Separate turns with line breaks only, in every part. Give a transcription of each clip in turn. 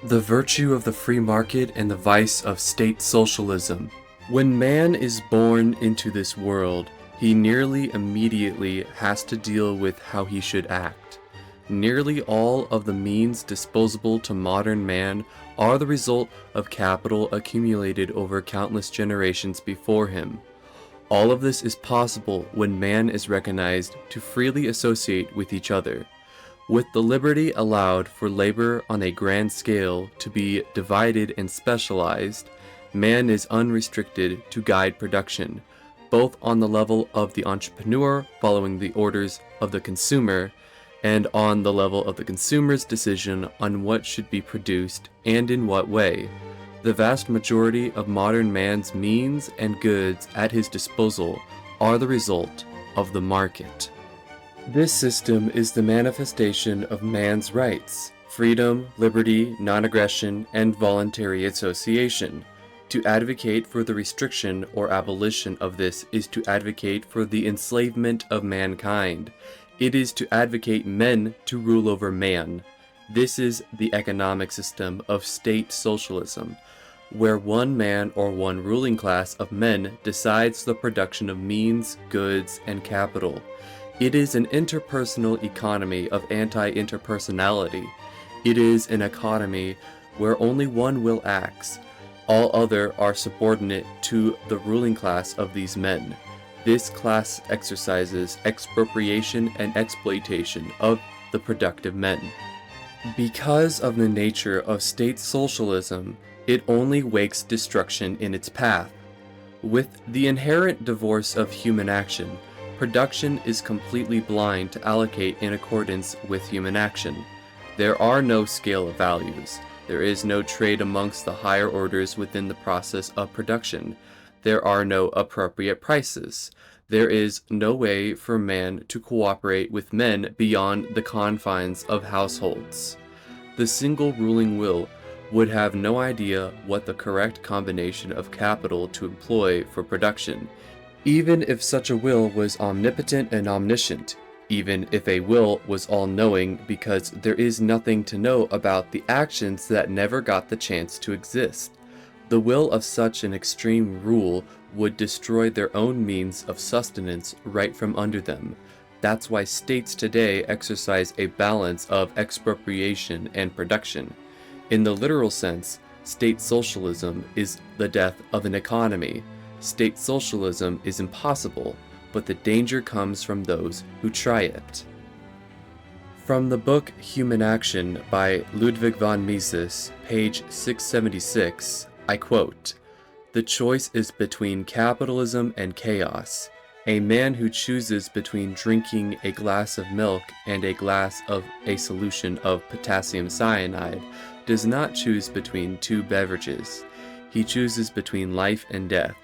The virtue of the free market and the vice of state socialism. When man is born into this world, he nearly immediately has to deal with how he should act. Nearly all of the means disposable to modern man are the result of capital accumulated over countless generations before him. All of this is possible when man is recognized to freely associate with each other. With the liberty allowed for labor on a grand scale to be divided and specialized, man is unrestricted to guide production, both on the level of the entrepreneur following the orders of the consumer, and on the level of the consumer's decision on what should be produced and in what way. The vast majority of modern man's means and goods at his disposal are the result of the market. This system is the manifestation of man's rights: freedom, liberty, non-aggression, and voluntary association. To advocate for the restriction or abolition of this is to advocate for the enslavement of mankind. It is to advocate men to rule over man. This is the economic system of state socialism, where one man or one ruling class of men decides the production of means, goods, and capital. It is an interpersonal economy of anti-interpersonality. It is an economy where only one will acts. All other are subordinate to the ruling class of these men. This class exercises expropriation and exploitation of the productive men. Because of the nature of state socialism, it only wakes destruction in its path. With the inherent divorce of human action, production is completely blind to allocate in accordance with human action. There are no scale of values. There is no trade amongst the higher orders within the process of production. There are no appropriate prices. There is no way for man to cooperate with men beyond the confines of households. The single ruling will would have no idea what the correct combination of capital to employ for production, even if such a will was omnipotent and omniscient, even if a will was all-knowing, because there is nothing to know about the actions that never got the chance to exist. The will of such an extreme rule would destroy their own means of sustenance right from under them. That's why states today exercise a balance of expropriation and production. In the literal sense, state socialism is the death of an economy. State socialism is impossible, but the danger comes from those who try it. From the book Human Action by Ludwig von Mises, page 676, I quote, "The choice is between capitalism and chaos. A man who chooses between drinking a glass of milk and a glass of a solution of potassium cyanide does not choose between two beverages. He chooses between life and death.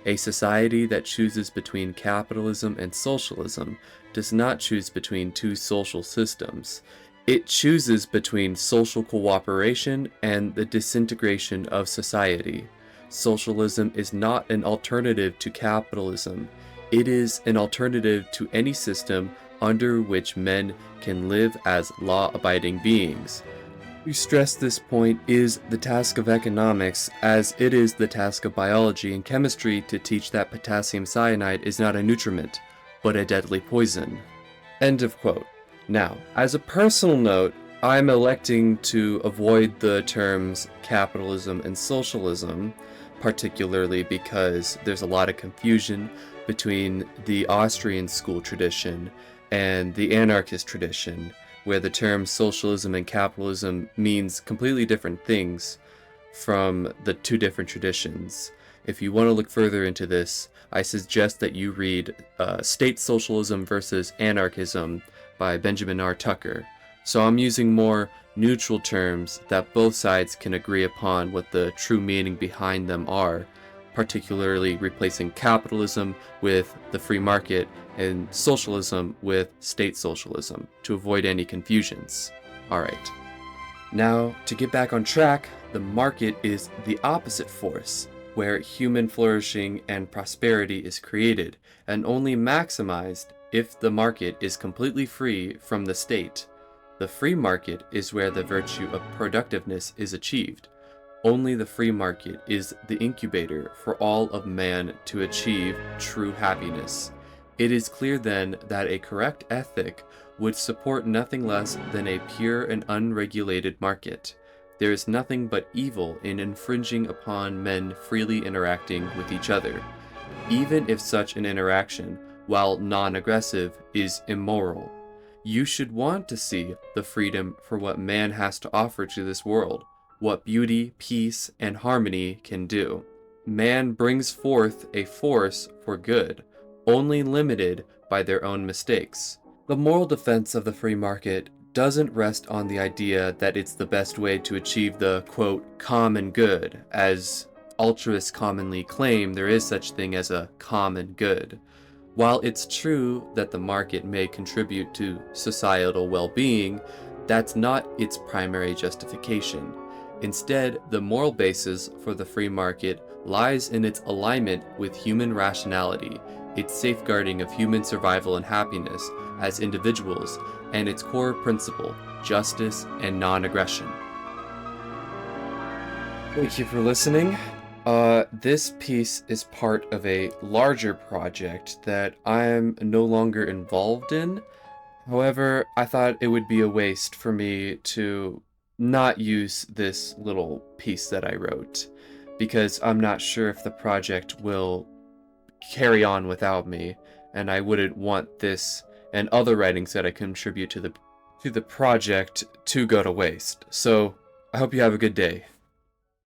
A society that chooses between capitalism and socialism does not choose between two social systems. It chooses between social cooperation and the disintegration of society. Socialism is not an alternative to capitalism. It is an alternative to any system under which men can live as law-abiding beings. To stress this point is the task of economics, as it is the task of biology and chemistry to teach that potassium cyanide is not a nutriment, but a deadly poison." End of quote. Now, as a personal note, I'm electing to avoid the terms capitalism and socialism, particularly because there's a lot of confusion between the Austrian school tradition and the anarchist tradition, where the term socialism and capitalism means completely different things from the two different traditions. If you want to look further into this, I suggest that you read State Socialism versus Anarchism by Benjamin R. Tucker. So I'm using more neutral terms that both sides can agree upon what the true meaning behind them are, particularly replacing capitalism with the free market and socialism with state socialism to avoid any confusions. Alright. Now, to get back on track, the market is the opposite force, where human flourishing and prosperity is created, and only maximized if the market is completely free from the state. The free market is where the virtue of productiveness is achieved. Only the free market is the incubator for all of man to achieve true happiness. It is clear then that a correct ethic would support nothing less than a pure and unregulated market. There is nothing but evil in infringing upon men freely interacting with each other, even if such an interaction, while non-aggressive, is immoral. You should want to see the freedom for what man has to offer to this world, what beauty, peace, and harmony can do. Man brings forth a force for good, only limited by their own mistakes. The moral defense of the free market doesn't rest on the idea that it's the best way to achieve the, quote, common good, as altruists commonly claim there is such thing as a common good. While it's true that the market may contribute to societal well-being, that's not its primary justification. Instead, the moral basis for the free market lies in its alignment with human rationality, its safeguarding of human survival and happiness as individuals, and its core principle, justice and non-aggression. Thank you for listening. This piece is part of a larger project that I am no longer involved in. However, I thought it would be a waste for me to not use this little piece that I wrote, because I'm not sure if the project will carry on without me, and I wouldn't want this and other writings that I contribute to the project to go to waste. So, I hope you have a good day.